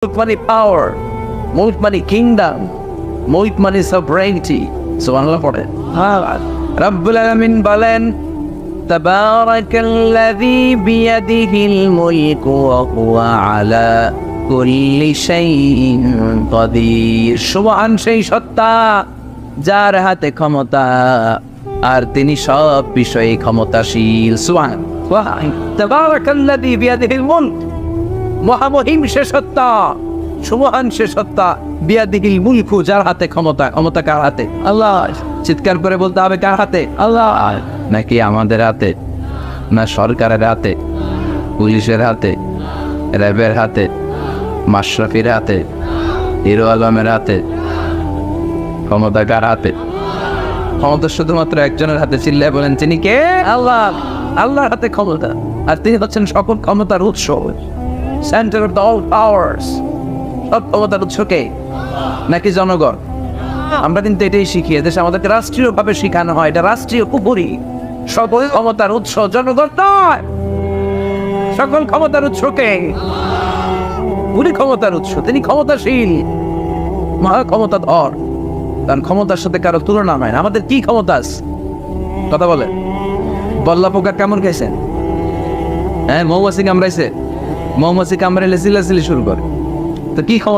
Mulk money power, mulk money kingdom, mulk money sovereignty. সুবহানাল্লাহ পড়ে। রব্বুল আলামিন বলেন তাবারাকাল্লাযী বিয়াদিহিল মুলকু ওয়া হুয়া আলা কুল্লি শাইইন কাদির। সুবহান সেই সত্তা যার হাতে ক্ষমতা আর তিনি সব বিষয়ে ক্ষমতাশীল। সুবহান। তাবারাকাল্লাযী বিয়াদিহিল মুলক, মহামহিম সে সত্তা, সুমহান সে সত্তা, বিয়াদিহিল মুলকু যার হাতে ক্ষমতা। ক্ষমতা কার হাতে? আল্লাহ। চিৎকার করে বলতে হবে কার হাতে? আল্লাহ। নাকি আমাদের হাতে, না সরকারের হাতে, পুলিশের হাতে, র্যাবের হাতে, মাশরাফির হাতে, হিরো আলমের হাতে? ক্ষমতা কার হাতে? ক্ষমতা শুধুমাত্র একজনের হাতে। চিল্লায় বলেন তিনি কে? আল্লাহ। আল্লাহর হাতে ক্ষমতা, আর তিনি হচ্ছেন সকল ক্ষমতার উৎস, centre of the all powers. সব ক্ষমতার উৎস কে? নাকি জনগণ? আমরা কিন্তু এটাই শিখি, এদেশে আমাদেরকে রাষ্ট্রীয়ভাবে শিখানো হয় এটা রাষ্ট্রীয় কুপুরি। সকল ক্ষমতার উৎস জনগণ নয়, সকল ক্ষমতার উৎস কে? উনি ক্ষমতার উৎস, তিনি ক্ষমতাশীল, মহা ক্ষমতাধর, তার ক্ষমতার সাথে কারো তুলনা হয় না। আমাদের কি ক্ষমতা আছে? কথা বলে। বল্লা পোকা কেমন খাইছেন? হ্যাঁ, মৌমাছি কামড়াইছে, মৌমাছি কামড়াইলে চিল্লাচিল্লি শুরু করে, তো কি ক্ষমতা?